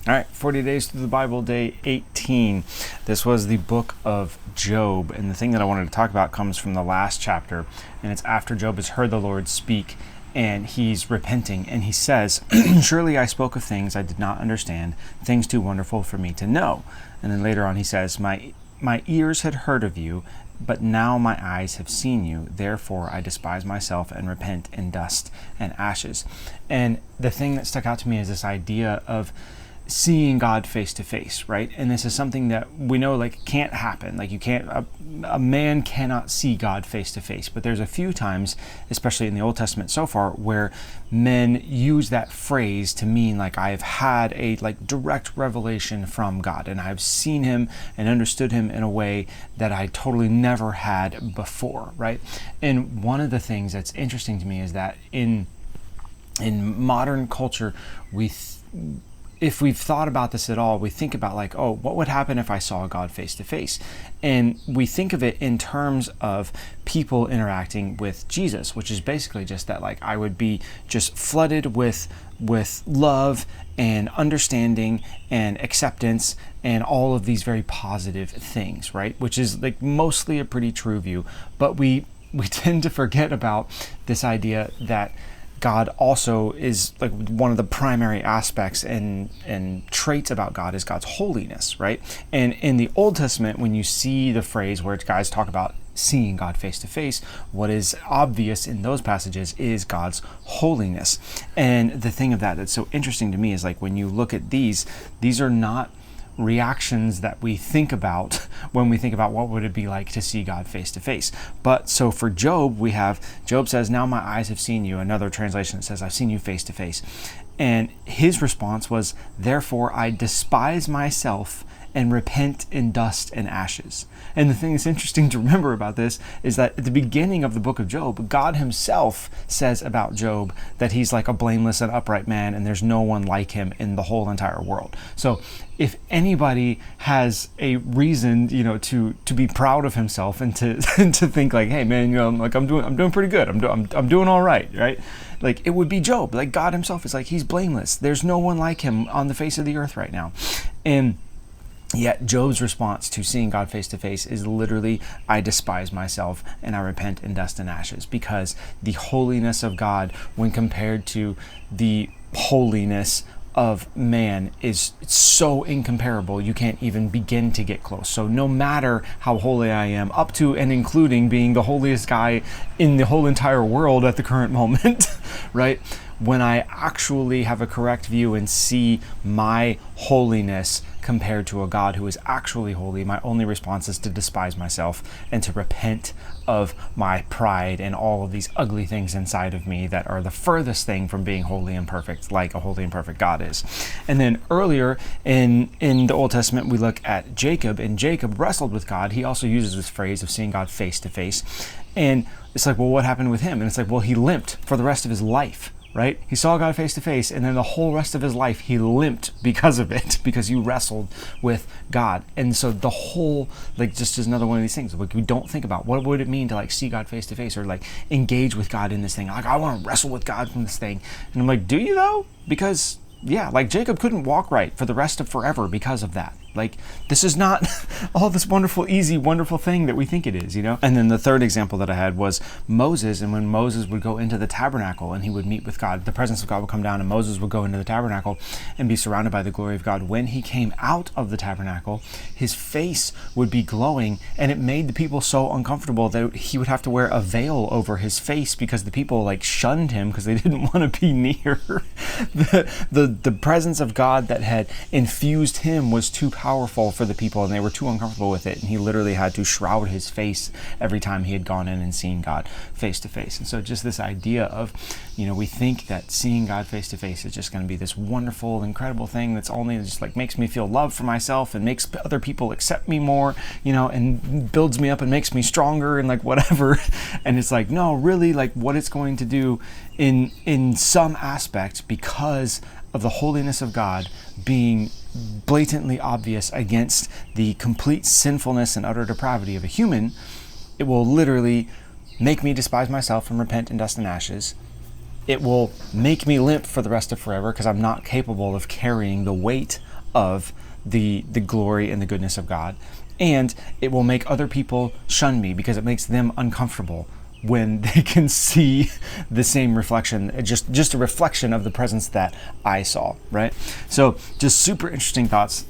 All right, 40 Days Through the Bible, day 18. This was the book of Job, and the thing that I wanted to talk about comes from the last chapter, and it's after Job has heard the Lord speak, and he's repenting, and he says, "Surely I spoke of things I did not understand, things too wonderful for me to know." And then later on he says, My ears had heard of you, but now my eyes have seen you. Therefore I despise myself and repent in dust and ashes." And the thing that stuck out to me is this idea of seeing God face to face, right? And this is something that we know can't happen. Like you can't, a man cannot see God face to face. But there's a few times, especially in the Old Testament so far, where men use that phrase to mean I've had a direct revelation from God, and I've seen him and understood him in a way that I totally never had before, right? And one of the things that's interesting to me is that in modern culture, if we've thought about this at all, we think about what would happen if I saw God face to face? And we think of it in terms of people interacting with Jesus, which is basically just that I would be just flooded with love and understanding and acceptance and all of these very positive things, right? Which is mostly a pretty true view. But we tend to forget about this idea that God also is one of the primary aspects and traits about God is God's holiness, right? And in the Old Testament, when you see the phrase where guys talk about seeing God face to face, what is obvious in those passages is God's holiness. And the thing of that's so interesting to me is when you look at these are not reactions that we think about when we think about what would it be like to see God face to face. But so for Job, Job says, "Now my eyes have seen you." Another translation says, "I've seen you face to face." And his response was, "Therefore I despise myself and repent in dust and ashes." And the thing that's interesting to remember about this is that at the beginning of the book of Job, God himself says about Job that he's a blameless and upright man, and there's no one like him in the whole entire world. So if anybody has a reason, to be proud of himself and to and to think "Hey man, I'm doing pretty good. I'm doing all right," right? It would be Job. God himself is he's blameless. There's no one like him on the face of the earth right now. And yet Job's response to seeing God face to face is literally, "I despise myself and I repent in dust and ashes," because the holiness of God, when compared to the holiness of man, is so incomparable you can't even begin to get close. So no matter how holy I am, up to and including being the holiest guy in the whole entire world at the current moment, right? When I actually have a correct view and see my holiness compared to a God who is actually holy, my only response is to despise myself and to repent of my pride and all of these ugly things inside of me that are the furthest thing from being holy and perfect, like a holy and perfect God is. And then earlier in the Old Testament, we look at Jacob, and Jacob wrestled with God. He also uses this phrase of seeing God face to face. And it's well, what happened with him? And it's well, he limped for the rest of his life. Right? He saw God face to face, and then the whole rest of his life he limped because of it, because he wrestled with God. And so the whole, just as another one of these things, we don't think about what would it mean to see God face to face, or engage with God in this thing. I want to wrestle with God from this thing. And I'm do you though? Because Jacob couldn't walk right for the rest of forever because of that. This is not all this wonderful, easy, wonderful thing that we think it is, And then the third example that I had was Moses, and when Moses would go into the tabernacle and he would meet with God, the presence of God would come down and Moses would go into the tabernacle and be surrounded by the glory of God. When he came out of the tabernacle, his face would be glowing, and it made the people so uncomfortable that he would have to wear a veil over his face because the people shunned him because they didn't want to be near the presence of God that had infused him was too powerful for the people, and they were too uncomfortable with it, and he literally had to shroud his face every time he had gone in and seen God face to face. And so just this idea of, we think that seeing God face to face is just going to be this wonderful, incredible thing that's only just makes me feel love for myself and makes other people accept me more, and builds me up and makes me stronger and whatever. And it's no, really, what it's going to do in some aspect, because of the holiness of God being blatantly obvious against the complete sinfulness and utter depravity of a human, it will literally make me despise myself and repent in dust and ashes. It will make me limp for the rest of forever because I'm not capable of carrying the weight of the glory and the goodness of God. And it will make other people shun me because it makes them uncomfortable when they can see the same reflection, just a reflection of the presence that I saw, right? So just super interesting thoughts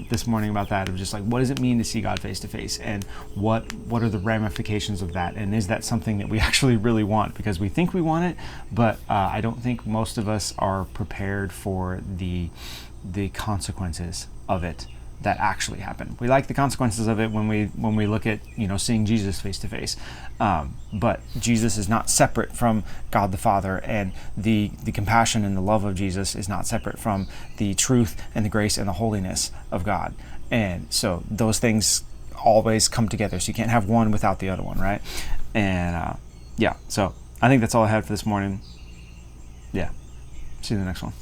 this morning about that, of just like, what does it mean to see God face to face, and what are the ramifications of that, and is that something that we actually really want? Because we think we want it, but I don't think most of us are prepared for the consequences of it that actually happen. We like the consequences of it when we look at, seeing Jesus face to face, but Jesus is not separate from God the Father, and the compassion and the love of Jesus is not separate from the truth and the grace and the holiness of God. And so those things always come together, so you can't have one without the other one, right? And so I think that's all I had for this morning. Yeah, see you in the next one.